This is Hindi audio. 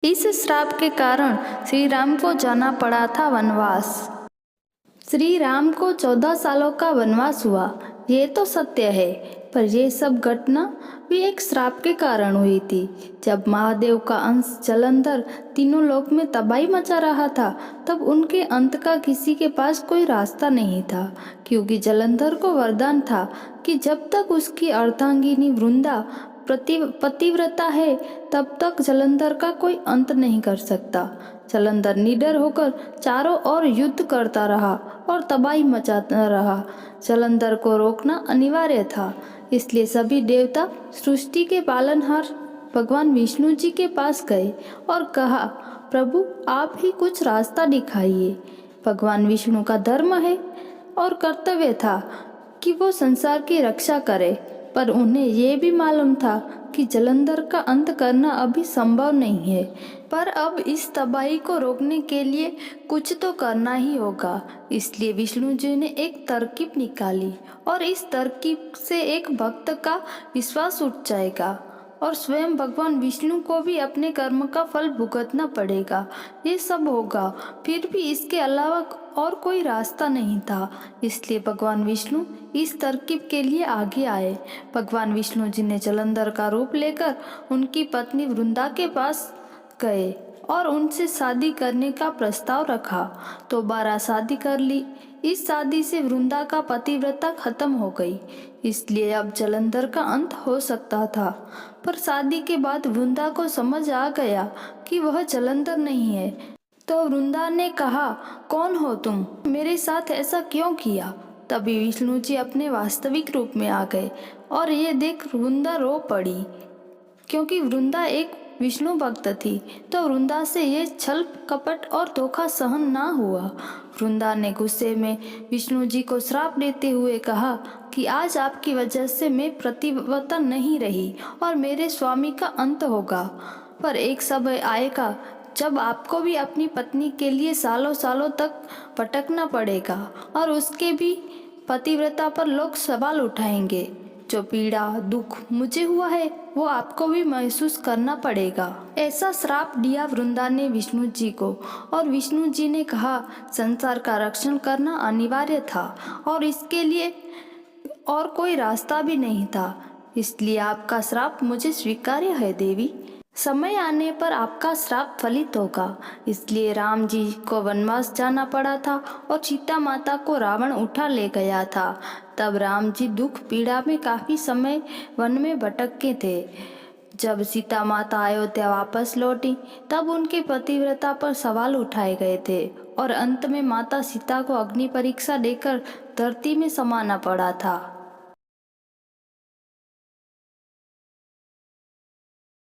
इस श्राप के कारण श्री राम को जाना पड़ा था वनवास। श्री राम को 14 सालों का वनवास हुआ, ये तो सत्य है, पर यह सब घटना भी एक श्राप के कारण हुई थी। जब महादेव का अंश जलंधर तीनों लोक में तबाही मचा रहा था, तब उनके अंत का किसी के पास कोई रास्ता नहीं था, क्योंकि जलंधर को वरदान था कि जब तक उसकी अर्धांगिनी वृंदा पतिव्रता है, तब तक जलंधर का कोई अंत नहीं कर सकता। जलंधर निडर होकर चारों ओर युद्ध करता रहा और तबाही मचाता रहा। जलंधर को रोकना अनिवार्य था, इसलिए सभी देवता सृष्टि के पालनहार भगवान विष्णु जी के पास गए और कहा, प्रभु आप ही कुछ रास्ता दिखाइए। भगवान विष्णु का धर्म है और कर्तव्य था कि वो संसार की रक्षा करे, पर उन्हें ये भी मालूम था कि जलंधर का अंत करना अभी संभव नहीं है। पर अब इस तबाही को रोकने के लिए कुछ तो करना ही होगा, इसलिए विष्णु जी ने एक तरकीब निकाली और इस तरकीब से एक भक्त का विश्वास उठ जाएगा और स्वयं भगवान विष्णु को भी अपने कर्म का फल भुगतना पड़ेगा। ये सब होगा, फिर भी इसके अलावा और कोई रास्ता नहीं था, इसलिए भगवान विष्णु इस तरकीब के लिए आगे आए। भगवान विष्णु जी ने जलंधर का रूप लेकर उनकी पत्नी वृंदा के पास गए और उनसे शादी करने का प्रस्ताव रखा। तो 12 शादी कर ली। इस शादी से वृंदा का पतिव्रता खत्म हो गई, इसलिए अब जलंधर का अंत हो सकता था। पर शादी के बाद वृंदा को समझ आ गया कि वह जलंधर नहीं है। तो वृंदा ने कहा, कौन हो तुम, मेरे साथ ऐसा क्यों किया? तभी विष्णु जी अपने वास्तविक रूप में आ गए और ये देख वृंदा रो पड़ी, क्योंकि वृंदा एक विष्णु भक्त थी। तो वृंदा से ये छल कपट और धोखा सहन ना हुआ। वृंदा ने गुस्से में विष्णु जी को श्राप देते हुए कहा कि आज आपकी वजह से मैं प्रतिव्रता नहीं रही और मेरे स्वामी का अंत होगा। पर एक समय आएगा जब आपको भी अपनी पत्नी के लिए सालों सालों तक भटकना पड़ेगा और उसके भी पतिव्रता पर लोग सवाल उठाएंगे। जो पीड़ा दुख मुझे हुआ है वो आपको भी महसूस करना पड़ेगा। ऐसा श्राप दिया वृंदा ने विष्णु जी को और विष्णु जी ने कहा, संसार का रक्षण करना अनिवार्य था और इसके लिए और कोई रास्ता भी नहीं था, इसलिए आपका श्राप मुझे स्वीकार्य है देवी। समय आने पर आपका श्राप फलित होगा। इसलिए राम जी को वनवास जाना पड़ा था और सीता माता को रावण उठा ले गया था। तब राम जी दुख पीड़ा में काफी समय वन में भटके थे। जब सीता माता अयोध्या वापस लौटी, तब उनके पतिव्रता पर सवाल उठाए गए थे और अंत में माता सीता को अग्नि परीक्षा देकर धरती में समाना पड़ा था।